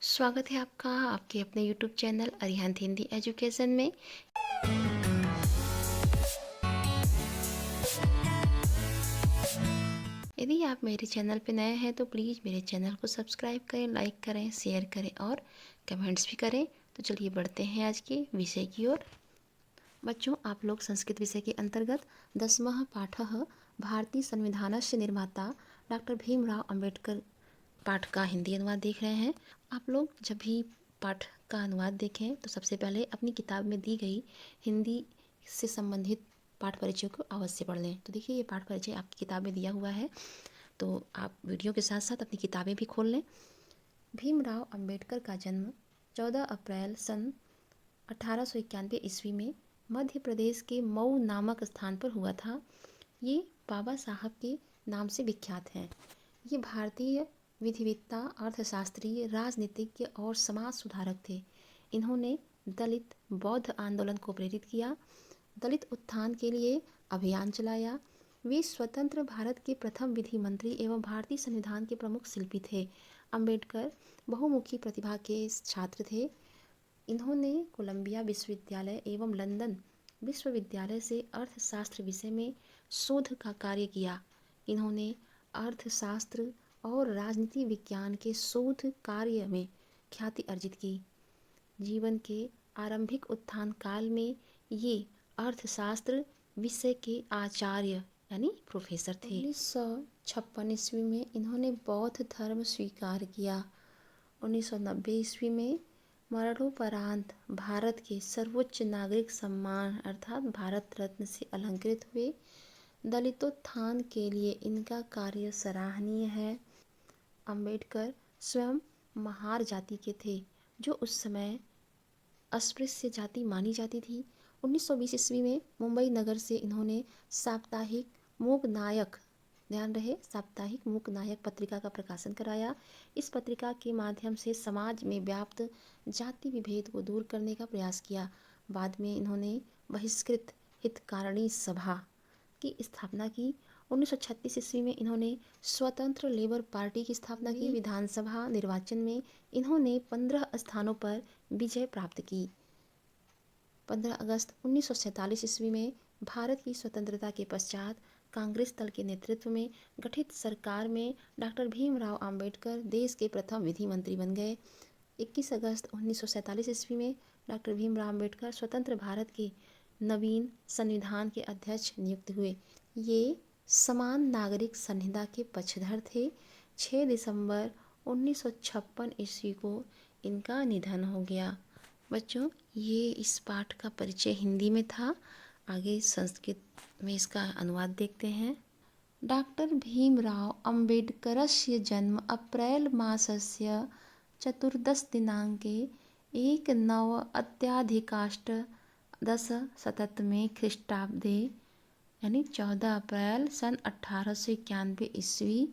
स्वागत है आपका आपके अपने YouTube channel Arihant Hindi education में। यदि आप मेरे चैनल पर नए हैं तो प्लीज़ मेरे चैनल को सब्सक्राइब करें, लाइक करें, शेयर करें और कमेंट्स भी करें। तो चलिए बढ़ते हैं आज के विषय की ओर। बच्चों, आप लोग संस्कृत विषय के अंतर्गत 10वां पाठः भारतीय संविधानस्य निर्माता डॉक्टर भीमराव अंबेडकर पाठ का हिंदी अनुवाद देख रहे हैं। आप लोग जब भी पाठ का अनुवाद देखें तो सबसे पहले अपनी किताब में दी गई हिंदी से संबंधित पाठ परिचय को अवश्य पढ़ लें। तो देखिए, ये पाठ परिचय आपकी किताब में दिया हुआ है, तो आप वीडियो के साथ साथ अपनी किताबें भी खोल लें। भीमराव अंबेडकर का जन्म 14 अप्रैल सन 1891 ईस्वी में मध्य प्रदेश के मऊ नामक स्थान पर हुआ था। ये बाबा साहब के नाम से विख्यात हैं। ये भारतीय विधिवेत्ता, अर्थशास्त्री, राजनीतिज्ञ और समाज सुधारक थे। इन्होंने दलित बौद्ध आंदोलन को प्रेरित किया, दलित उत्थान के लिए अभियान चलाया। वे स्वतंत्र भारत के प्रथम विधि मंत्री एवं भारतीय संविधान के प्रमुख शिल्पी थे। अंबेडकर बहुमुखी प्रतिभा के छात्र थे। इन्होंने कोलंबिया विश्वविद्यालय एवं लंदन विश्वविद्यालय से अर्थशास्त्र विषय में शोध का कार्य किया। इन्होंने अर्थशास्त्र और राजनीति विज्ञान के शोध कार्य में ख्याति अर्जित की। जीवन के आरंभिक उत्थान काल में ये अर्थशास्त्र विषय के आचार्य यानी प्रोफेसर थे। 1956 ईस्वी में इन्होंने बौद्ध धर्म स्वीकार किया। 1990 ईस्वी में मरणोपरांत भारत के सर्वोच्च नागरिक सम्मान अर्थात भारत रत्न से अलंकृत हुए। दलितोत्थान के लिए इनका कार्य सराहनीय है। अंबेडकर स्वयं महार जाति के थे, जो उस समय अस्पृश्य जाति मानी जाती थी। 1920 ईस्वी में मुंबई नगर से इन्होंने साप्ताहिक मूकनायक, ध्यान रहे, साप्ताहिक मूकनायक पत्रिका का प्रकाशन कराया। इस पत्रिका के माध्यम से समाज में व्याप्त जाति विभेद को दूर करने का प्रयास किया। बाद में इन्होंने बहिष्कृत हितकारिणी सभा की स्थापना की। 1936 ईस्वी में इन्होंने स्वतंत्र लेबर पार्टी की स्थापना की। विधानसभा निर्वाचन में इन्होंने 15 स्थानों पर विजय प्राप्त की। 15 अगस्त 1947 ईस्वी में भारत की स्वतंत्रता के पश्चात कांग्रेस दल के नेतृत्व में गठित सरकार में डॉक्टर भीमराव अंबेडकर देश के प्रथम विधि मंत्री बन गए। 21 अगस्त 1947 ईस्वी में डॉक्टर भीमराव अंबेडकर स्वतंत्र भारत के नवीन संविधान के अध्यक्ष नियुक्त हुए। ये समान नागरिक संहिता के पक्षधर थे। 6 दिसंबर 1956 ईस्वी को इनका निधन हो गया। बच्चों, ये इस पाठ का परिचय हिंदी में था। आगे संस्कृत में इसका अनुवाद देखते हैं। डॉक्टर भीमराव अम्बेडकरस्य जन्म अप्रैल मासस्य चतुर्दशदिनाङ्के एकनवत्यधिकाष्टदशशततमे ख्रीष्टाब्दे यानी 14 अप्रैल सन 1891 ईस्वी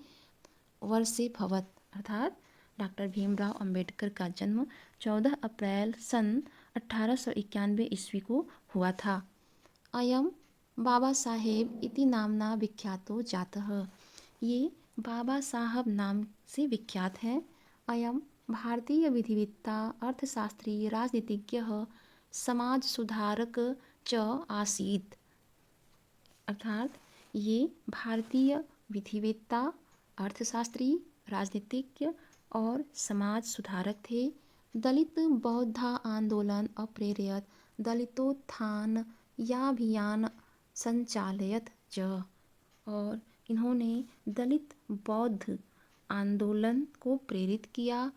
वर्षे भवत, अर्थात डॉक्टर भीमराव अंबेडकर का जन्म 14 अप्रैल सन 1891 ईस्वी को हुआ था। अयम बाबा साहेब इति नामना विख्यातो जातः। ये बाबा साहब नाम से विख्यात हैं। अयम भारतीय विधिवेत्ता, अर्थशास्त्री, राजनीतिज्ञ, समाज सुधारक च आसीत्, अर्थात ये भारतीय विधिवेत्ता, अर्थशास्त्री, राजनीतिज्ञ और समाज सुधारक थे। दलित बौद्ध आंदोलन अप्रेरयत, दलितोत्थान याभियान संचालयत च, और इन्होंने दलित बौद्ध आंदोलन को प्रेरित किया।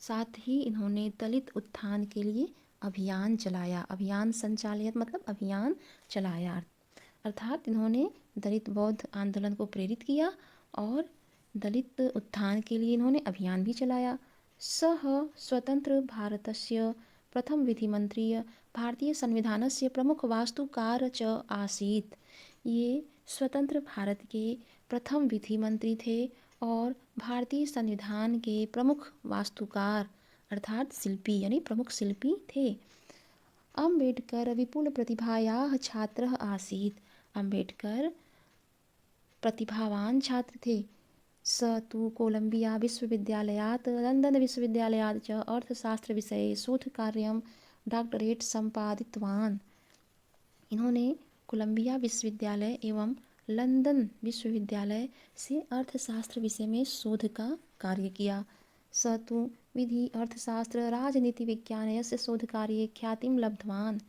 साथ ही इन्होंने दलित उत्थान के लिए अभियान चलाया। अभियान संचालयत मतलब अभियान चलाया, अर्थात इन्होंने दलित बौद्ध आंदोलन को प्रेरित किया और दलित उत्थान के लिए इन्होंने अभियान भी चलाया। सः स्वतंत्र भारतस्य प्रथम विधि मंत्री, भारतीय संविधानस्य प्रमुख वास्तुकार च आसीत्। ये स्वतंत्र भारत के प्रथम विधि मंत्री थे और भारतीय संविधान के प्रमुख वास्तुकार अर्थात शिल्पी यानी प्रमुख शिल्पी थे। अम्बेडकर विपुल प्रतिभायाः छात्रः आसीत्। अम्बेडकर प्रतिभावान छात्र थे। स तु कोलम्बिया विश्वविद्यालयात् लण्डन् विश्वविद्यालयात् च अर्थशास्त्रविषये शोधकार्यं डॉक्टरेट सम्पादितवान्। इन्होंने कोलंबिया विश्वविद्यालय एवं लंदन विश्वविद्यालय से अर्थशास्त्र विषय में शोध का कार्य किया। स तु विधि अर्थशास्त्र राजनीति विज्ञानस्य शोधकार्ये ख्यातिं लब्धवान्।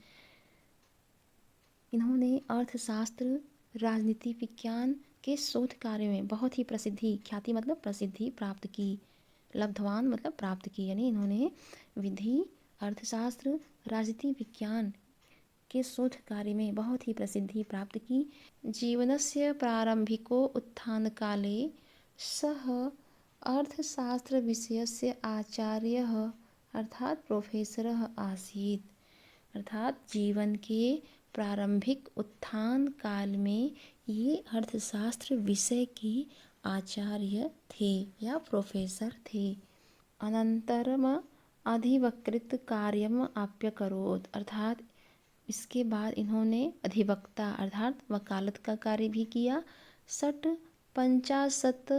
इन्होंने अर्थशास्त्र राजनीति विज्ञान के शोध कार्य में बहुत ही प्रसिद्धि, ख्याति मतलब प्रसिद्धि प्राप्त की, लब्धवान मतलब प्राप्त की, यानी इन्होंने विधि अर्थशास्त्र राजनीति विज्ञान के शोध कार्य में बहुत ही प्रसिद्धि प्राप्त की। जीवनस्य प्रारंभिको उत्थानकाले सः अर्थशास्त्रविषयस्य आचार्यः अर्थात प्रोफेसरः आसीत्। अर्थात जीवन के प्रारंभिक उत्थान काल में ये अर्थशास्त्र विषय के आचार्य थे या प्रोफेसर थे। अनंतरम अधिवकृत कार्यम आप्यकरोत्, अर्थात इसके बाद इन्होंने अधिवक्ता अर्थात वकालत का कार्य भी किया। षट् पंचाशत्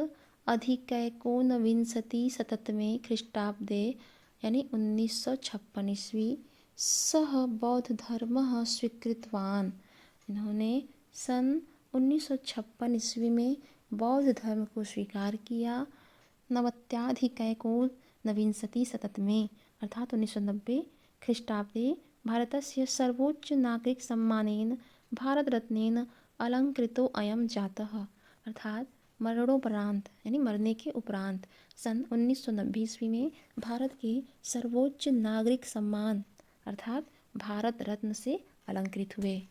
अधिकैकोनविंशतिशततमे ख्रीष्टाब्दे यानी 1956 ईस्वी सः बौद्ध धर्मः स्वीकृतवान्। इन्होंने सन 1956 ईस्वी में बौद्ध धर्म को स्वीकार किया। नवत्याधिकैकोनविंशतिशततमे अर्थात 1990 ख्रीष्टाब्दे भारतस्य सर्वोच्च नागरिक सम्मानेन भारतरत्नेन अलंकृतो अयं जातः, अर्थात मरणोपरांत यानी मरने के उपरांत सन 1990 ईस्वी में भारत के सर्वोच्च नागरिक सम्मान अर्थात भारत रत्न से अलंकृत हुए।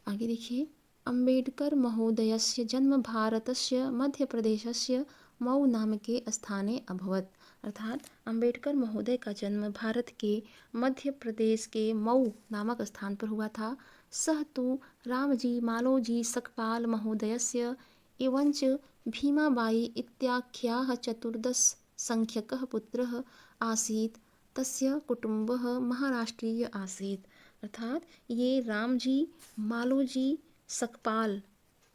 आगे देखिए, अम्बेडकर महोदयस्य जन्म भारतस्य मध्यप्रदेशस्य मऊ नामके स्थाने अभवत्, अर्थात अम्बेडकर महोदय का जन्म भारत के मध्य प्रदेश के मऊ नामक स्थान पर हुआ था। सः तु रामजी मालोजी सकपाल महोदयस्य एवंच भीमाबाई इत्याख्याः चतुर्दश संख्यकः पुत्रः आसीत्। तस्य कुटुम्बः महाराष्ट्रीय आसीत्, अर्थात ये रामजी मालोजी सकपाल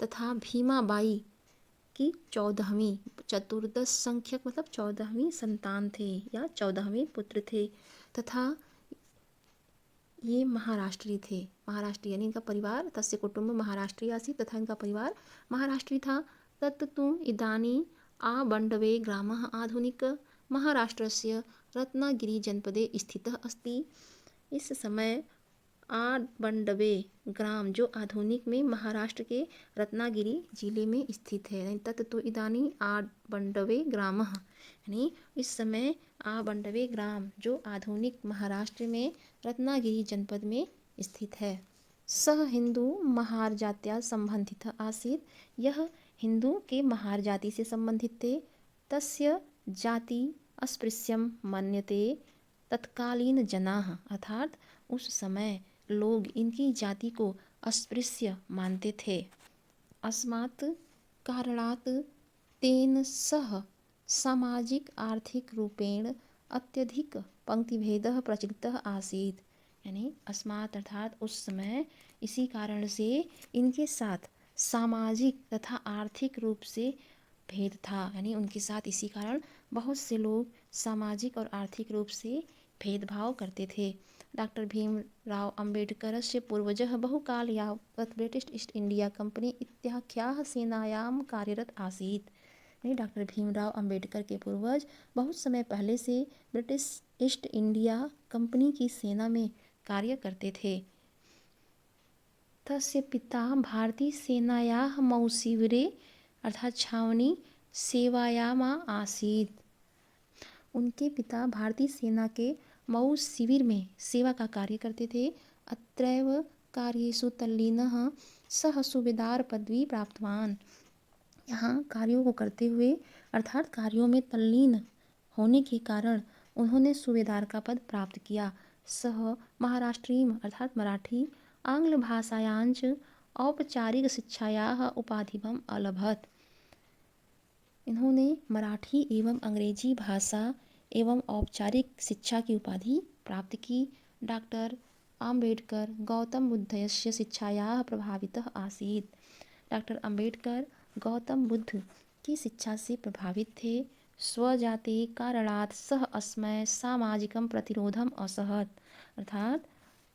तथा भीमाबाई की 14वीं चतुर्दश संख्यक मतलब 14वीं संतान थे या 14वें पुत्र थे तथा ये महाराष्ट्रीय थे। महाराष्ट्रीय यानी इनका परिवार, तस्य कुटुंब महाराष्ट्रीय आसीत् तथा इनका परिवार महाराष्ट्रीय था। तत्तु इदानीं आबण्डवे ग्रामः आधुनिक महाराष्ट्रस्य रत्नागिरी जनपदे स्थितः अस्ति। इस समय आबण्डवे ग्राम जो आधुनिक में महाराष्ट्र के रत्नागिरी जिले में स्थित है। तत्तु इदानीं आबण्डवे ग्रामः यानी इस समय आबण्डवे ग्राम जो आधुनिक महाराष्ट्र में रत्नागिरी जनपद में स्थित है। सः हिंदू महार जात्या संबंधितः आसीत्, यह हिंदू के महार जाति से संबंधित थे। तस्य जाति अस्पृश्यम मन्यते तत्कालीन जनाः, अर्थात उस समय लोग इनकी जाति को अस्पृश्य मानते थे। अस्मात् कारणात् तेन सह सामाजिक आर्थिक रूपेण अत्यधिक पंक्तिभेदः प्रचलितः आसीत्, यानी अस्मात् अर्थात उस समय इसी कारण से इनके साथ सामाजिक तथा आर्थिक रूप से भेद था, यानी उनके साथ इसी कारण बहुत से लोग सामाजिक और आर्थिक रूप से भेदभाव करते थे। डॉक्टर भीमराव अम्बेडकरस्य पूर्वजः बहुकाल यावत् ब्रिटिश ईस्ट इंडिया कंपनी इत्याख्याः सेनायां कार्यरत आसीत्, यानी डॉक्टर भीमराव अम्बेडकर के पूर्वज बहुत समय पहले से ब्रिटिश ईस्ट इंडिया कंपनी की सेना में कार्य करते थे। तस्य पिता भारतीय सेनायाः मऊ शिविरे अर्थात छावनी सेवायाम आसीत्। उनके पिता भारतीय सेना के मऊ शिविर में सेवा का कार्य करते थे। अत्रैव कार्येषु तल्लीनः सः सूबेदार पदवी प्राप्तवान्। यहाँ कार्यों को करते हुए अर्थात कार्यों में तल्लीन होने के कारण उन्होंने सूबेदार का पद प्राप्त किया। सः महाराष्ट्रीय अर्थात मराठी आंग्ल भाषायाञ्च औपचारिक शिक्षायाः उपाधिम् अलभत। इन्होंने मराठी एवं अंग्रेजी भाषा एवं औपचारिक शिक्षा की उपाधि प्राप्त की। डॉक्टर आम्बेडकर गौतम बुद्धस्य शिक्षायाः प्रभावितः आसीत्। डॉक्टर अम्बेडकर गौतम बुद्ध की शिक्षा से प्रभावित थे। स्वजाति कारणात् सह अस्मय सामाजिकम प्रतिरोधम असहत, अर्थात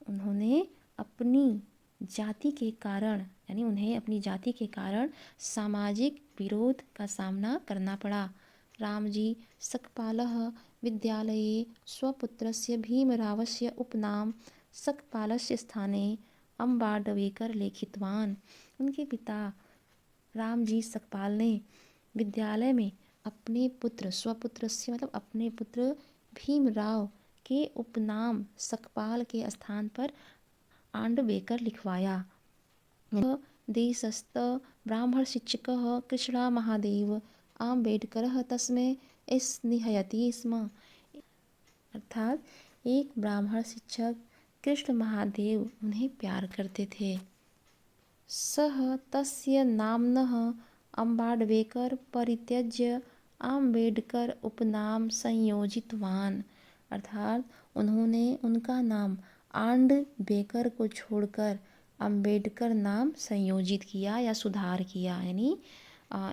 उन्होंने अपनी जाति के कारण यानी उन्हें अपनी जाति के कारण सामाजिक विरोध का सामना करना पड़ा। रामजी सकपालः विद्यालये स्वपुत्रस्य भीमरावस्य उपनाम सकपालस्य स्थाने अम्बाडवेकर लेखितवान्। उनके पिता रामजी सकपाल ने विद्यालय में अपने पुत्र स्वपुत्र से मतलब अपने पुत्र भीमराव के उपनाम सकपाल के स्थान पर आंडवेकर लिखवाया। देशस्थ ब्राह्मण शिक्षकः कृष्णमहादेव आम्बेडकरः तस्मै स्निह्यति स्म, अर्थात एक ब्राह्मण शिक्षक कृष्ण महादेव उन्हें प्यार करते थे। सः तस्य नाम्नः अम्बाडवेकर परित्यज्य आम्बेडकर उपनाम संयोजितवान्, अर्थात उन्होंने उनका नाम आंडवेकर को छोड़कर अम्बेडकर नाम संयोजित किया या सुधार किया। यानी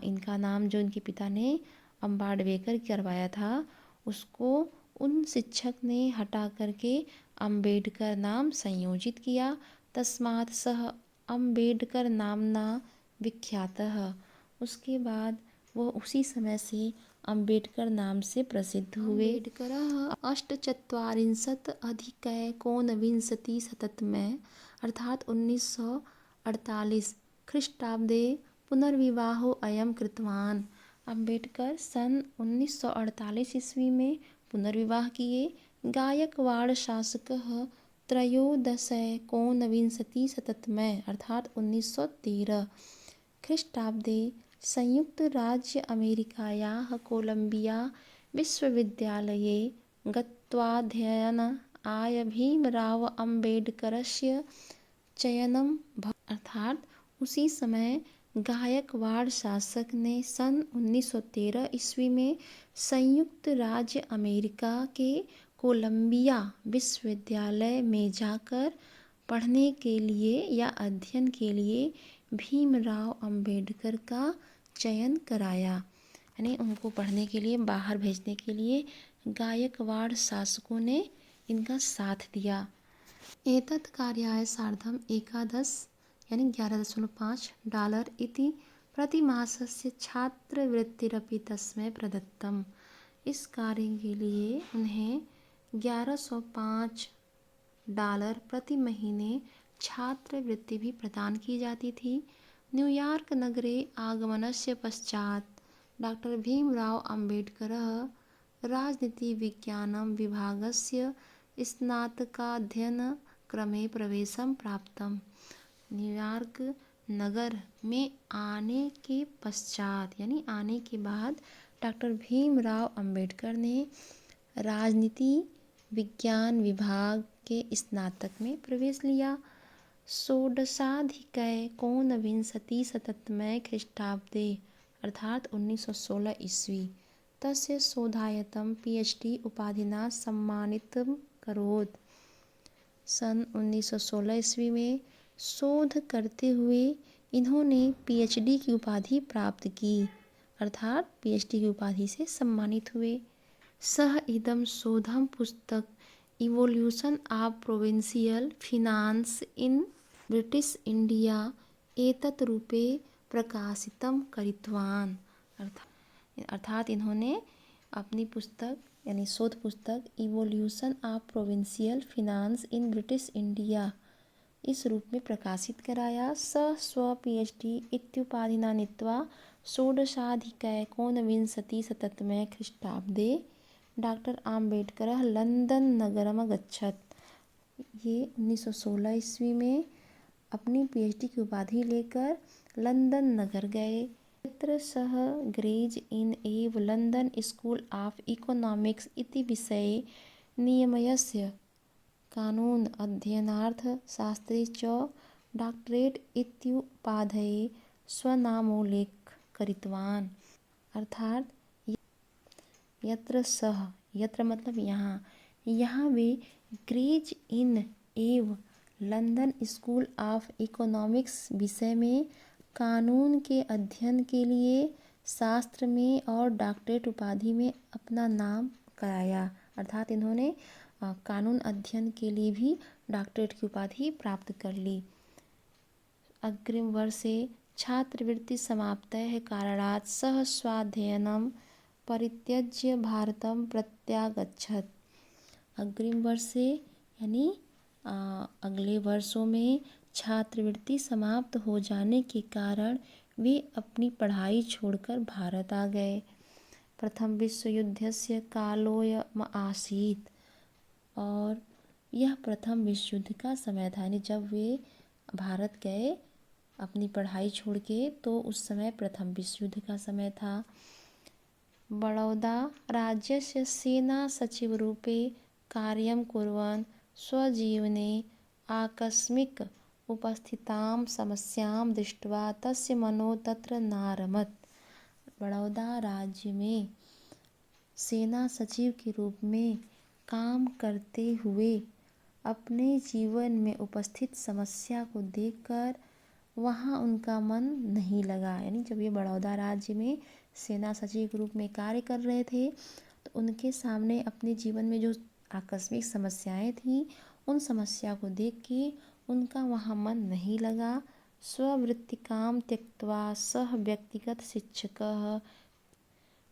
इनका नाम जो इनके पिता ने अम्बाडवेकर करवाया था उसको उन शिक्षक ने हटा करके अम्बेडकर नाम संयोजित किया। तस्मात् सः अम्बेडकर नामना विख्यातः, उसके बाद वो उसी समय से अम्बेडकर नाम से प्रसिद्ध हुए। अम्बेडकरः अष्टचत्वारिंशत् अधिकैकोनविंशतिशततमे अर्थात 1948 ख्रीष्टाब्दे पुनर्विवाहो अयं कृतवान्। अम्बेडकर सन 1948 ईस्वी में पुनर्विवाह किए। गायकवाड़ शासकः त्रयोदशैकोनविंशतिशततमे अर्थात 1913 ख्रीष्टाब्दे संयुक्त राज्य अमेरिकायाः कोलम्बिया विश्वविद्यालये गत्वाध्ययनाय भीमराव अम्बेडकरस्य चयनं अर्थात उसी समय गायकवाड़ शासक ने सन 1913 ईस्वी में संयुक्त राज्य अमेरिका के कोलंबिया विश्वविद्यालय में जाकर पढ़ने के लिए या अध्ययन के लिए भीमराव अंबेडकर का चयन कराया। यानी उनको पढ़ने के लिए बाहर भेजने के लिए गायकवाड़ शासकों ने इनका साथ दिया। एतत् कार्याय सार्धम एकादश यानी 11.5 डॉलर इति प्रतिमासस्य छात्रवृत्तिरपि तस्मै प्रदत्तम। इस कार्य के लिए उन्हें 1105 डॉलर प्रति महीने छात्रवृत्ति भी प्रदान की जाती थी। न्यूयॉर्क नगरे आगमनस्य पश्चात् डॉक्टर भीमराव अम्बेडकरः राजनीतिविज्ञानं विभागस्य स्नातकाध्ययनक्रमे प्रवेशं प्राप्तम्। न्यूयॉर्क नगर में आने के पश्चात यानी आने के बाद डॉक्टर भीमराव अम्बेडकर ने राजनीति विज्ञान विभाग के स्नातक में प्रवेश लिया। षोडशाधिकैकोनविंशतिशततमे ख्रीष्टाब्दे अर्थात 1916 ईस्वी तस्य शोधायतं PhD उपाधिना सम्मानितं करोत्। सन 1916 ईस्वी में शोध करते हुए इन्होंने PhD की उपाधि प्राप्त की, अर्थात PhD की उपाधि से सम्मानित हुए। सह इदं शोधं पुस्तक evolution of provincial finance in British India एतत् रूपे प्रकाशितं करितवान्, अर्थात इन्होंने अपनी पुस्तक यानी शोध पुस्तक evolution of provincial finance in British India इस रूप में प्रकाशित कराया। स स्व PhD इत्युपाधिना नीत्वा षोडशाधिकैकोनविंशतिशततमे ख्रीष्टाब्दे डॉक्टर आम्बेडकरः लंदन नगरम अगच्छत्। ये 1916 ईस्वी में अपनी PhD की उपाधि लेकर लंदन नगर गए। तत्र सः ग्रेज इन एव लंदन स्कूल ऑफ इकोनॉमिक्स इति विषये नियमस्य कानून अध्ययनार्थ शास्त्रे च डॉक्टरेट इत्युपाधये स्वनामोल्लेख कृतवान्, अर्थात यत्र सह यत्र मतलब यहाँ वे ग्रेज इन एव लंदन स्कूल ऑफ इकोनॉमिक्स विषय में कानून के अध्ययन के लिए शास्त्र में और डॉक्टरेट उपाधि में अपना नाम कराया। अर्थात इन्होंने कानून अध्ययन के लिए भी डॉक्टरेट की उपाधि प्राप्त कर ली। अग्रिम वर्षे छात्रवृत्ति समाप्तैः कारणात् सः स्वाध्ययनं परित्यज्य भारतं प्रत्यागच्छत्। अग्रिम वर्षे यानी अगले वर्षों में छात्रवृत्ति समाप्त हो जाने के कारण वे अपनी पढ़ाई छोड़कर भारत आ गए। प्रथम विश्व युद्धस्य कालोऽयम् आसीत्, और यह प्रथम विश्व युद्ध का समय था। यानी जब वे भारत गए अपनी पढ़ाई छोड़ के, तो उस समय प्रथम विश्व युद्ध का समय था। बड़ौदा राज्यस्य सेना सचिवरूपे कार्यं कुर्वन् स्वजीवने आकस्मिक उपस्थितां समस्यां दृष्ट्वा तस्य मनो तत्र नारमत्। बड़ौदा राज्य में सेना सचिव के रूप में काम करते हुए अपने जीवन में उपस्थित समस्या को देखकर वहाँ उनका मन नहीं लगा। यानी जब ये बड़ौदा राज्य में सेना सचिव के रूप में कार्य कर रहे थे, तो उनके सामने अपने जीवन में जो आकस्मिक समस्याएं थीं, उन समस्या को देख के उनका वहाँ मन नहीं लगा। स्ववृत्तिकां त्यक्त्वा सः व्यक्तिगत शिक्षकः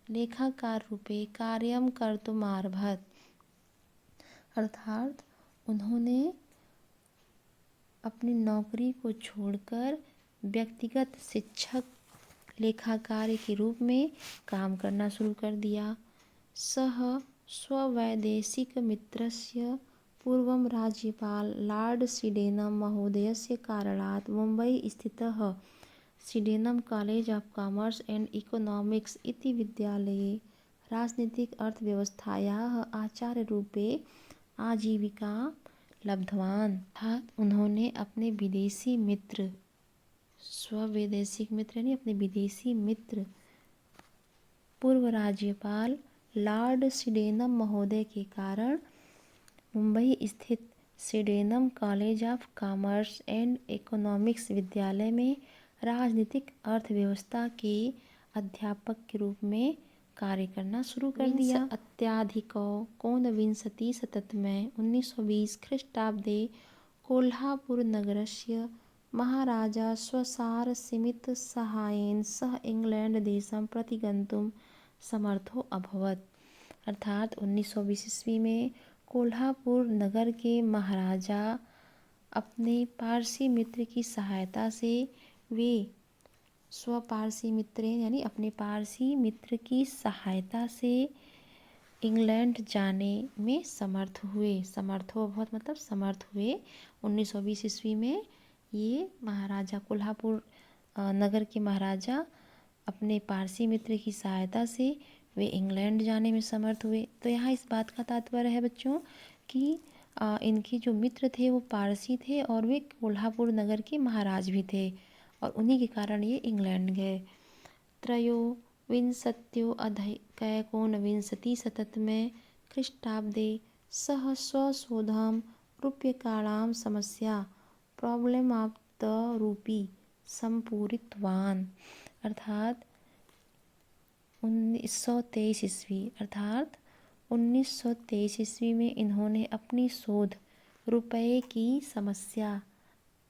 लेखाकार रूपे कार्यं कर्तुमारभत। अर्थात उन्होंने अपनी नौकरी को छोड़कर व्यक्तिगत शिक्षक लेखाकार के रूप में काम करना शुरू कर दिया। सः स्ववैदेशिकमित्रस्य पूर्वं राज्यपाल लॉर्ड सिडेनं महोदयस्य कारणात् मुम्बई स्थितः सिडेनं college of commerce and economics इति विद्यालये राजनीतिक अर्थव्यवस्थायाः आचार्यरूपे आजीविका लब्धवान्। अर्थात उन्होंने अपने विदेशी मित्र, स्ववैदेशिक मित्र यानी अपने विदेशी मित्र, पूर्व राज्यपाल लॉर्ड सिडेनम महोदय के कारण मुंबई स्थित Sydenham college of commerce and economics विद्यालय में राजनीतिक अर्थव्यवस्था के अध्यापक के रूप में कार्य करना शुरू कर दिया। अत्याधिकोनविंशतिशततमे 1920 ख्रीष्टाब्दे कोल्हापुरनगरस्य महाराजा स्वसारसीमितसहायेन सह इंग्लैण्डदेशं प्रति गन्तुं समर्थो अभवत्। अर्थात 1920 ईस्वी में कोल्हापुर नगर के महाराजा अपने पारसी मित्र की सहायता से वे स्वपारसी मित्र यानी अपने पारसी मित्र की सहायता से इंग्लैंड जाने में समर्थ हुए। समर्थ हो बहुत मतलब समर्थ हुए। 1920 ईस्वी में ये महाराजा कोल्हापुर नगर के महाराजा अपने पारसी मित्र की सहायता से वे इंग्लैंड जाने में समर्थ हुए। तो यहाँ इस बात का तात्पर्य है बच्चों कि इनके जो मित्र थे वो पारसी थे और वे कोल्हापुर नगर के महाराज भी थे, और उन्हीं के कारण ये इंग्लैंड गए। त्रयोविंशत्योऽधिकैकोनविंशतिशततमे ख्रीष्टाब्दे सः स्वशोधं रूप्यकाणां समस्या प्रॉब्लम ऑफ द रूपी संपूरितवान्। अर्थात 1923 ईस्वी अर्थात 1923 ईस्वी में इन्होंने अपनी शोध रुपये की समस्या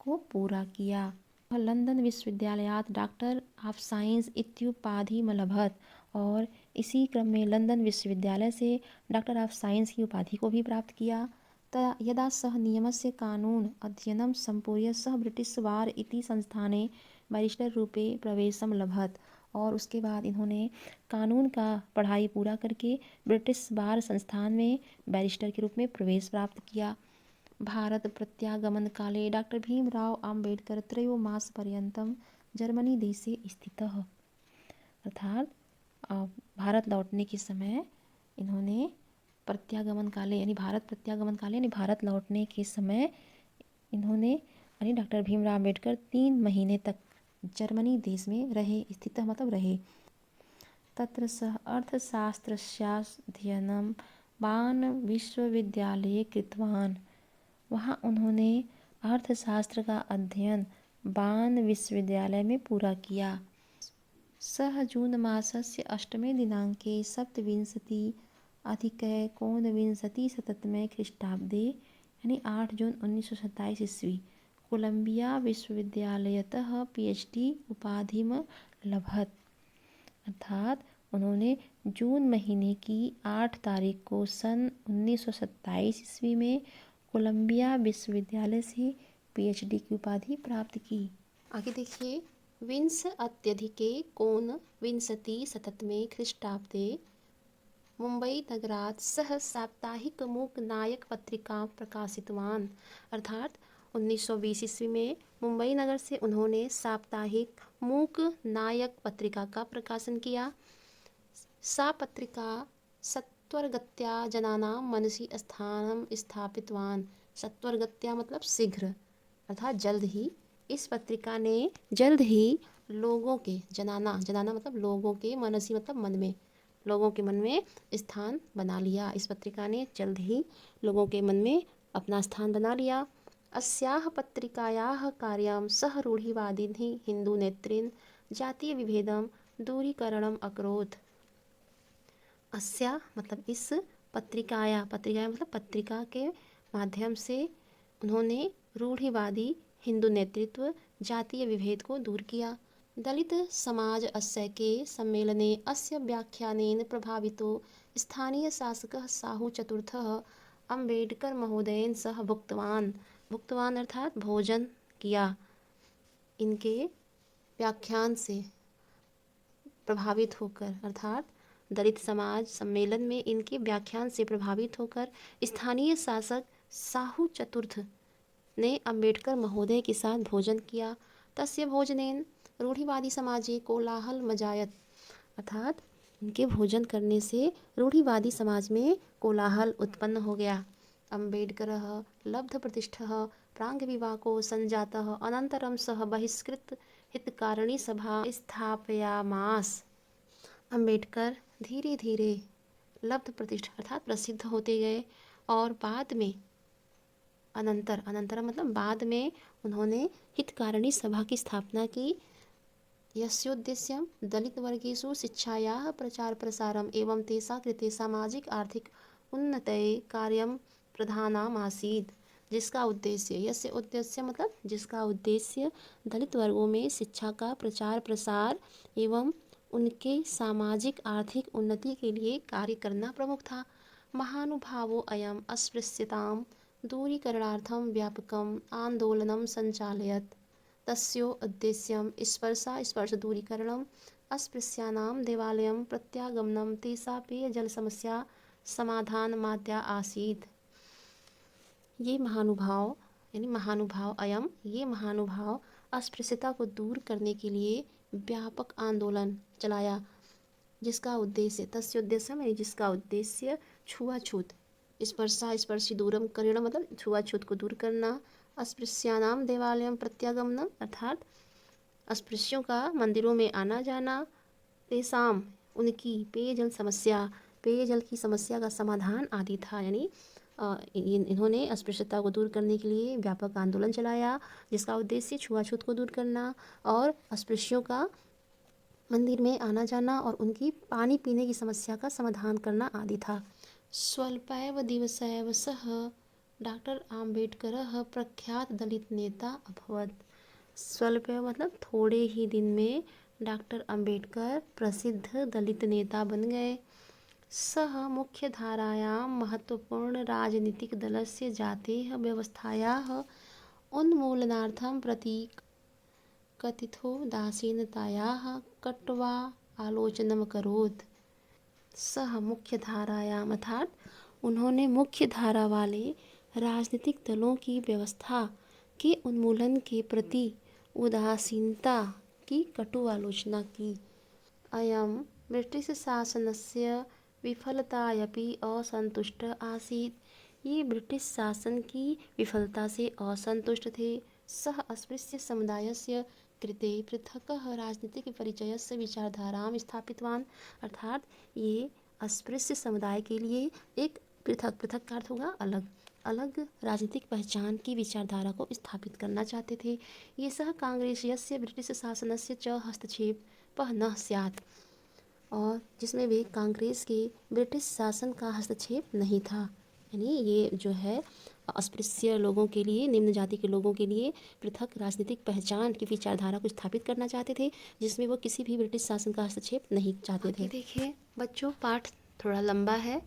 को पूरा किया। लंदन विश्वविद्यालयात् डॉक्टर ऑफ साइंस इत्युपाधिमलभत, और इसी क्रम में लंदन विश्वविद्यालय से डॉक्टर ऑफ साइंस की उपाधि को भी प्राप्त किया। यदा सः नियमस्य कानून अध्ययनं सम्पूर्य सः ब्रिटिश बार इति संस्थाने बैरिस्टर रूपे प्रवेशम लभत, और उसके बाद इन्होंने कानून का पढ़ाई पूरा करके ब्रिटिश बार संस्थान में बैरिस्टर के रूप में प्रवेश प्राप्त किया। भारत प्रत्यागमन काले डॉक्टर भीमराव आम्बेडकर त्रयोमासपर्यन्तं जर्मनी देशे स्थितः। अर्थात भारत लौटने के समय इन्होंने प्रत्यागमन काले यानी भारत लौटने के समय इन्होंने यानी डॉक्टर भीमराव आम्बेडकर 3 महीने तक जर्मनी देश में रहे। स्थितः मतलब रहे। तत्र सः अर्थशास्त्रस्याध्ययनं बान विश्वविद्यालये कृतवान्। वहाँ उन्होंने अर्थशास्त्र का अध्ययन बान विश्वविद्यालय में पूरा किया। सः जून मासस्य अष्टमे दिनाङ्के सप्तविंशति अधिकैकोनविंशतिशततमे ख्रीष्टाब्दे यानी 8 जून 1927 ईस्वी कोलंबिया विश्वविद्यालयतः PhD उपाधिम लभत। अर्थात उन्होंने जून महीने की 8 तारीख को सन 1927 ईस्वी में कोलंबिया विश्वविद्यालय से PhD की उपाधि प्राप्त की। आगे देखिए, विंश अत्यधिके कोनविंशतिशततमे ख्रीष्टाब्दे मुंबई नगरात् सः साप्ताहिक मूक नायक पत्रिका प्रकाशितवान्। अर्थात 1920 ईस्वी में मुंबई नगर से उन्होंने साप्ताहिक मूक नायक पत्रिका का प्रकाशन किया। सा पत्रिका सत्वरगत्या जनानां मनसि स्थानं स्थापितवान्। सत्वरगत्या मतलब शीघ्र, अर्थात जल्द ही। इस पत्रिका ने जल्द ही लोगों के, जनाना मतलब लोगों के, मनसी मतलब मन में, लोगों के मन में स्थान बना लिया। इस पत्रिका ने जल्द ही लोगों के मन में अपना स्थान बना लिया। अस्याः पत्रिकायाः कार्यं सः रूढ़िवादिनः हिन्दूनेतृन् जातीय विभेदं दूरीकरणम् अकरोत्। अस्या मतलब इस पत्रिकाया मतलब पत्रिका के माध्यम से उन्होंने रूढ़िवादी हिंदू नेतृत्व जातीय विभेद को दूर किया। दलित समाज अस्य के सम्मेलने अस्य व्याख्यानेन प्रभावितो स्थानीय शासकः साहू चतुर्थः अम्बेडकर महोदयेन सह भुक्तवान अर्थात भोजन किया। इनके व्याख्यान से प्रभावित होकर, अर्थात दलित समाज सम्मेलन में इनके व्याख्यान से प्रभावित होकर स्थानीय शासक साहू चतुर्थ ने अम्बेडकर महोदय के साथ भोजन किया। तस्य भोजनेन रूढ़िवादी समाजे कोलाहल मजायत। अर्थात इनके भोजन करने से रूढ़िवादी समाज में कोलाहल उत्पन्न हो गया। अम्बेडकरः लब्धप्रतिष्ठः प्राङ्गविवाको सञ्जातः अनन्तरं सः बहिष्कृत हितकारिणी सभा स्थापयामास। अम्बेडकर धीरे धीरे लब्ध प्रतिष्ठा अर्थात प्रसिद्ध होते गए और बाद में अनंतर मतलब बाद में उन्होंने हितकारिणी सभा की स्थापना की। यस्योद्देश्यं दलितवर्गेषु शिक्षायाः प्रचार प्रसारम् एवं तेषां कृते सामाजिक आर्थिक उन्नतये कार्यं प्रधानमासीत्। जिसका उद्देश्य, यस्य उद्देश्य मतलब जिसका उद्देश्य दलित वर्गों में शिक्षा का प्रचार प्रसार एवं उनके सामाजिक आर्थिक उन्नति के लिए कार्य करना प्रमुख था। महानुभावो अयम् अस्पृश्यतां दूरीकरणार्थं व्यापकम् आन्दोलनं सञ्चालयत्। तस्यो उद्देश्यं स्पर्शदूरीकरणम् अस्पृश्यानां देवालयं प्रत्यागमनं तेषां पेयजलसमस्या समाधानमाद्या आसीत्। ये महानुभाव ये महानुभाव अस्पृश्यता को दूर करने के लिए व्यापक आंदोलन चलाया। जिसका उद्देश्य छुआछूत, स्पर्शी दूरम करणम मतलब छुआछूत को दूर करना। अस्पृश्यानाम देवालयम प्रत्यागमनम अर्थात अस्पृश्यों का मंदिरों में आना जाना। तेसाम उनकी पेयजल की समस्या का समाधान आदि था। यानी इन्होंने अस्पृश्यता को दूर करने के लिए व्यापक आंदोलन चलाया जिसका उद्देश्य छुआछूत को दूर करना और अस्पृश्यों का मंदिर में आना जाना और उनकी पानी पीने की समस्या का समाधान करना आदि था। स्वल्पैव दिवसैव सः डॉक्टर आम्बेडकरः प्रख्यात दलित नेता अभवत्। स्वल्पैव मतलब थोड़े ही दिन में डॉक्टर अम्बेडकर प्रसिद्ध दलित नेता बन गए। सः मुख्यधारायां महत्वपूर्ण राजनीतिक दलस्य जातेः व्यवस्थायाः उन्मूलनार्थं कथितो दासीनतायाः कट्वा आलोचनम करोत्। सह मुख्यधारायाम अर्थात उन्होंने मुख्य धारा वाले राजनीतिक दलों की व्यवस्था के उन्मूलन के प्रति उदासीनता की कटु आलोचना की। अयं ब्रिटिश शासनस्य विफलतायपि असंतुष्ट आसीत्। ये ब्रिटिश शासन की विफलता से असंतुष्ट थे। सः अस्पृश्य समुदायस्य कृते पृथक् राजनीतिक परिचयस्य विचारधारां स्थापितवान्। अर्थात ये अस्पृश्य समुदाय के लिए एक पृथक का अर्थ होगा अलग राजनीतिक पहचान की विचारधारा को स्थापित करना चाहते थे। ये सह कांग्रेसस्य ब्रिटिश शासनस्य च हस्तक्षेप हस्तक्षेपः न स्यात्, और जिसमें भी कांग्रेस के ब्रिटिश शासन का हस्तक्षेप नहीं था। यानी ये जो है अस्पृश्य लोगों के लिए, निम्न जाति के लोगों के लिए पृथक राजनीतिक पहचान की विचारधारा को स्थापित करना चाहते थे, जिसमें वो किसी भी ब्रिटिश शासन का हस्तक्षेप नहीं चाहते थे। देखिए बच्चों, पाठ थोड़ा लंबा है,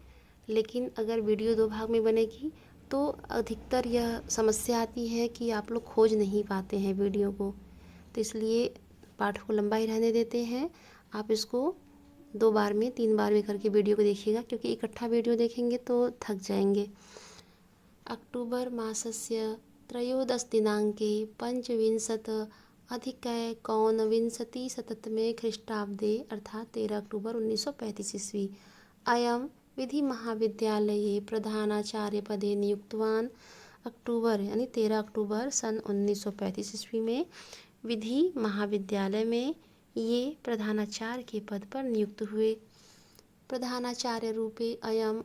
लेकिन अगर वीडियो 2 भाग में बनेगी तो अधिकतर यह समस्या आती है कि आप लोग खोज नहीं पाते हैं वीडियो को, तो इसलिए पाठ को लंबा ही रहने देते हैं। आप इसको 2 बार में, 3 बार में करके वीडियो को देखिएगा, क्योंकि इकट्ठा वीडियो देखेंगे तो थक जाएंगे। अक्टूबर मासस्य त्रयोदशदिनाङ्के पञ्चविंशत् अधिकैकोनविंशतिशततमे ख्रीष्टाब्दे अर्थात 13 अक्टूबर 1935 ईस्वी अयं विधिमहाविद्यालये प्रधानाचार्यपदे नियुक्तवान्। अक्टूबर यानी 13 अक्टूबर सन 1935 ईस्वी में विधि महाविद्यालय में ये प्रधानाचार्य के पद पर नियुक्त हुए। प्रधानाचार्य रूपे अयं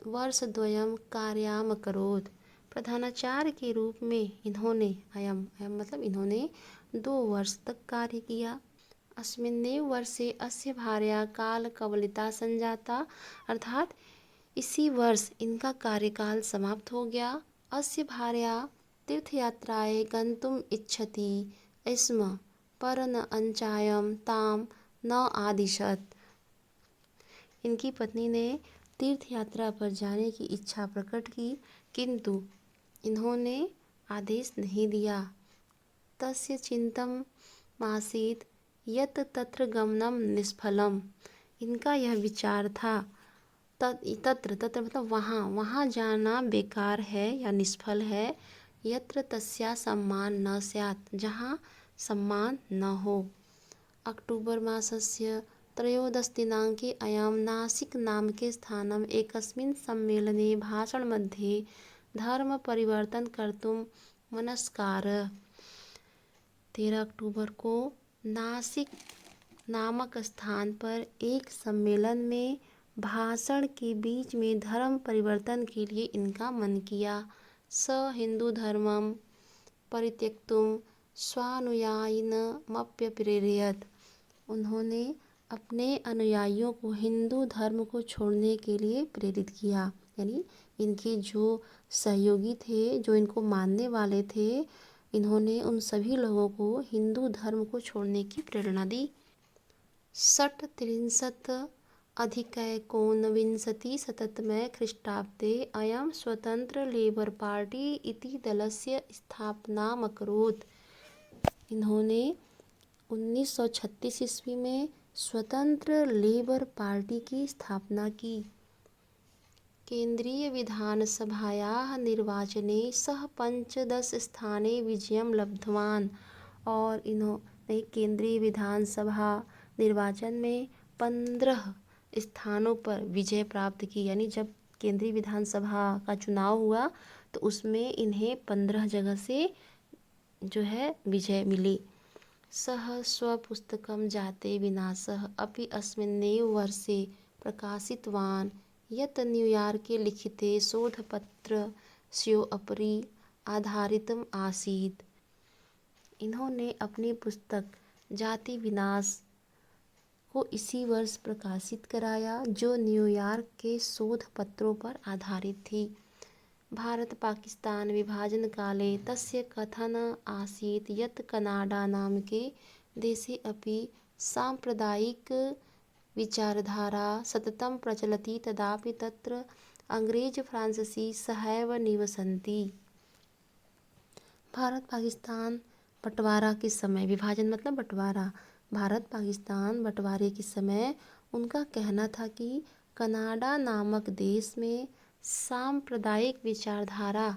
वर्षद्वयं कार्यम् अकरोत्। प्रधानाचार्य के रूप में इन्होंने, अयम अयम मतलब इन्होंने 2 वर्ष तक कार्य किया। अस्मिन्नेव वर्षे अस्य भार्या कालकवलिता संजाता, अर्थात इसी वर्ष इनका कार्यकाल समाप्त हो गया। अस्य भार्या तीर्थयात्राय गन्तुम् इच्छति स्म परन अंचायं ताम न आदिशत्। इनकी पत्नी ने तीर्थ यात्रा पर जाने की इच्छा प्रकट की, किंतु इन्होंने आदेश नहीं दिया। तस्य चिंतनमासीत् यत् तत्र गमनम निष्फलम। इनका यह विचार था, तत्र तत्र मतलब वहाँ जाना बेकार है या निष्फल है। यत्र तस्या सम्मान न स्यात्, जहाँ सम्मान न हो। अक्टूबर मासस्य त्रयोदशदिनाङ्के अयं नासिक नामके स्थानम् एकस्मिन् सम्मेलने भाषणमध्ये धर्मपरिवर्तन कर्तुं मनस्कार। 13 अक्टूबर को नासिक नामक स्थान पर एक सम्मेलन में भाषण के बीच में धर्म परिवर्तन के लिए इनका मन किया। स हिंदू धर्मं परित्यक्तुं स्वानुयायिनमप्यप्रेरयत्। उन्होंने अपने अनुयायियों को हिंदू धर्म को छोड़ने के लिए प्रेरित किया। यानी इनके जो सहयोगी थे, जो इनको मानने वाले थे, इन्होंने उन सभी लोगों को हिंदू धर्म को छोड़ने की प्रेरणा दी। 63 अधिकैकोनविंशतिशततमे ख्रीष्टाब्दे अयं स्वतंत्र लेबर पार्टी इति दलस्य स्थापनाम् अकरोत्। इन्होंने 1936 ईस्वी में स्वतंत्र लेबर पार्टी की स्थापना की। केंद्रीय विधानसभायाः निर्वाचने सः 15 स्थाने विजयं लब्धवान्। और इन्होंने केंद्रीय विधानसभा निर्वाचन में 15 स्थानों पर विजय प्राप्त की। यानी जब केंद्रीय विधानसभा का चुनाव हुआ तो उसमें इन्हें 15 जगह से जो है विजय मिली। सः स्वपुस्तकं जाते विनाशः अपि अस्मिन्नेव वर्षे प्रकाशितवान्, यत् न्यूयार्के लिखिते शोधपत्रस्योपरि आधारितम् आसीत्। इन्होंने अपनी पुस्तक जाति विनाश को इसी वर्ष प्रकाशित कराया, जो न्यूयॉर्क के शोध पत्रों पर आधारित थी। भारत पाकिस्तान विभाजन काले तस्य कथन आसीत् यत् कनाडा नामके देशे अपि साम्प्रदायिक विचारधारा सततं प्रचलति, तदापि तत्र अंग्रेज फ्रांसीसी सहैव निवसन्ति। भारत पाकिस्तान बंटवारा के समय, विभाजन मतलब बंटवारा, भारत पाकिस्तान बंटवारे के समय उनका कहना था कि कनाडा नामक देश में सांप्रदायिक विचारधारा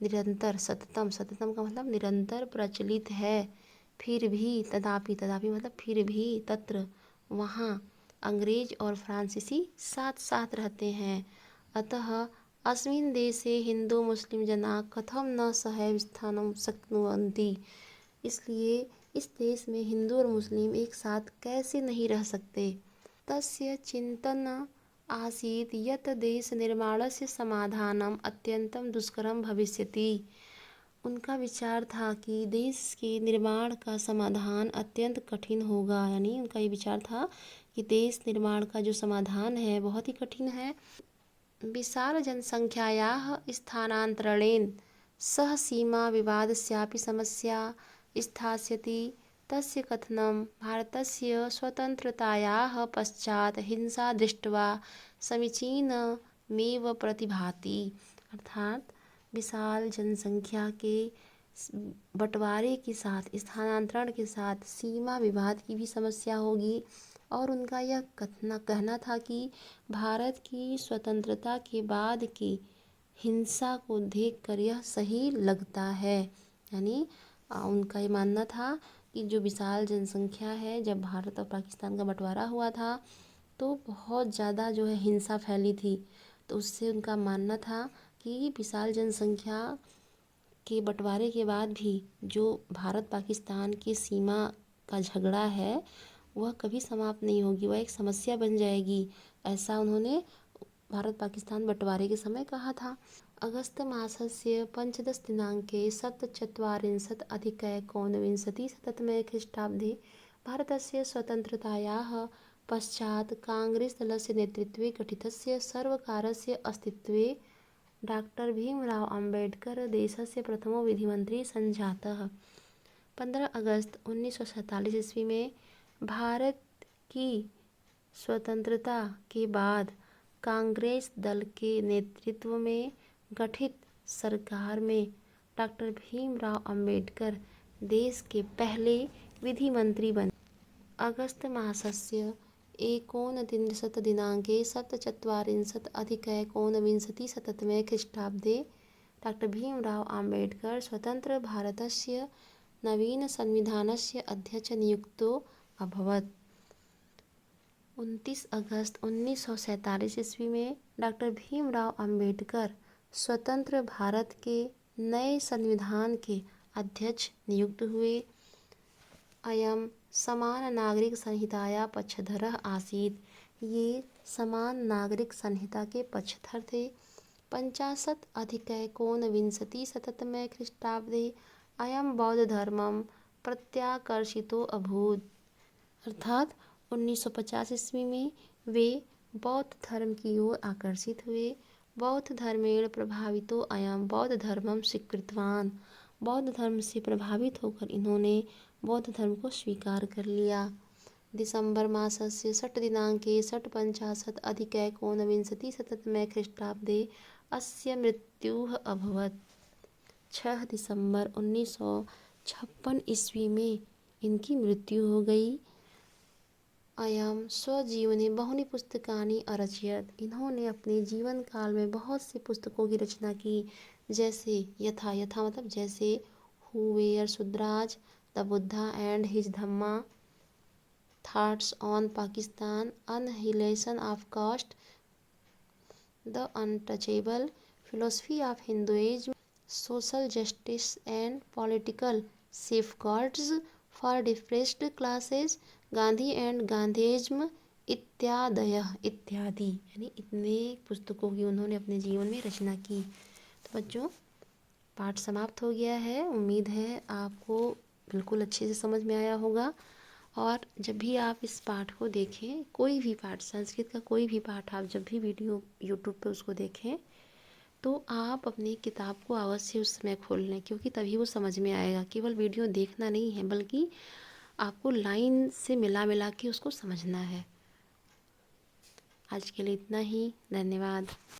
निरंतर, सततम का मतलब निरंतर प्रचलित है। फिर भी, तदापि मतलब फिर भी, तत्र वहाँ अंग्रेज और फ्रांसीसी साथ साथ रहते हैं। अतः अस्मिन् देशे हिंदू मुस्लिम जना कथम न सहैव स्थानं शक्नुवन्ति। इसलिए इस देश में हिंदू और मुस्लिम एक साथ कैसे नहीं रह सकते। तस्य चिंतन आसीत् यत् देश निर्माणस्य समाधानम् अत्यंतं दुष्करं भविष्यति। उनका विचार था कि देश के निर्माण का समाधान अत्यंत कठिन होगा, यानी उनका ये विचार था कि देश निर्माण का जो समाधान है बहुत ही कठिन है। विशाल जनसंख्यायाः स्थानान्तरणेन सह सीमा विवादस्यापि समस्या स्थास्यति। तस्य कथनं भारतस्य स्वतन्त्रतायाः पश्चात् हिंसा दृष्ट्वा समीचीनमेव प्रतिभाति। अर्थात विशाल जनसंख्या के बंटवारे के साथ, स्थानांतरण के साथ सीमा विवाद की भी समस्या होगी। और उनका यह कहना था कि भारत की स्वतंत्रता के बाद की हिंसा को देखकर यह सही लगता है। यानी उनका ये मानना था कि जो विशाल जनसंख्या है, जब भारत और पाकिस्तान का बंटवारा हुआ था तो बहुत ज़्यादा जो है हिंसा फैली थी। तो उससे उनका मानना था कि विशाल जनसंख्या के बंटवारे के बाद भी जो भारत पाकिस्तान की सीमा का झगड़ा है वह कभी समाप्त नहीं होगी, वह एक समस्या बन जाएगी। ऐसा उन्होंने भारत पाकिस्तान बंटवारे के समय कहा था। अगस्त मासस्य पञ्चदशदिनाङ्के सप्तचत्वारिंशत् अधिकैकोनविंशतिशततमे ख्रीष्टाब्दे भारतस्य स्वतन्त्रतायाः पश्चात् काङ्ग्रेस् दलस्य नेतृत्वे गठितस्य सर्वकारस्य अस्तित्वे डॉक्टर भीमराव अम्बेडकर देशस्य प्रथमो विधिमन्त्री सञ्जातः। 15 अगस्त 1947 ईस्वी में भारत की स्वतंत्रता के बाद कांग्रेस दल के नेतृत्व में गठित सरकार में डॉक्टर भीमराव अम्बेडकर देश के पहले विधि मंत्री बने। अगस्त मासस्य एकोनत्रिंशत्दिनाङ्के सप्तचत्वारिंशत् अधिकैकोनविंशतिशततमे ख्रीष्टाब्दे डॉक्टर भीमराव अम्बेडकर स्वतंत्र भारतस्य नवीनसंविधानस्य अध्यक्ष नियुक्तो अभवत्। 29 अगस्त 1947 ईस्वी में डॉक्टर भीमराव अम्बेडकर स्वतंत्र भारत के नए संविधान के अध्यक्ष नियुक्त हुए। अयं समान नागरिक संहिताया पक्षधरः आसीत्। ये समान नागरिक संहिता के पक्षधर थे। 50 अधिकैकोनविंशतिशततमे ख्रीष्टाब्दे अयं बौद्धधर्मं प्रत्याकर्षितो अभूत्। अर्थात 1950 ईस्वी में वे बौद्ध धर्म की ओर आकर्षित हुए। बौद्ध धर्मेण प्रभावितो अयं बौद्ध धर्मं स्वीकृतवान्। बौद्ध धर्म से प्रभावित होकर इन्होंने बौद्ध धर्म को स्वीकार कर लिया। दिसंबर मासस्य 6 दिनाङ्के 650 अधिकैकोनविंशतिशततमे ख्रीष्टाब्दे अस्य मृत्युः अभवत्। 6 दिसंबर 1956 ईस्वी में इनकी मृत्यु हो गई। अयं स्वजीवने बहूनि पुस्तकानि अरचयत्। इन्होंने अपने जीवन काल में बहुत सी पुस्तकों की रचना की, जैसे यथा मतलब जैसे who were Shudras, the Buddha and his Dhamma, thoughts on Pakistan, annihilation of caste, the untouchable, philosophy of Hinduism, social justice and political safeguards for depressed classes, Gandhi and Gandhism इत्यादि। यानी इतने पुस्तकों की उन्होंने अपने जीवन में रचना की। तो बच्चों, पाठ समाप्त हो गया है। उम्मीद है आपको बिल्कुल अच्छे से समझ में आया होगा। और जब भी आप इस पाठ को देखें, कोई भी पाठ, संस्कृत का कोई भी पाठ, आप जब भी वीडियो यूट्यूब पे उसको देखें तो आप अपनी किताब को अवश्य उस समय खोल लें, क्योंकि तभी वो समझ में आएगा। केवल वीडियो देखना नहीं है, बल्कि आपको लाइन से मिला मिला के उसको समझना है। आज के लिए इतना ही। धन्यवाद।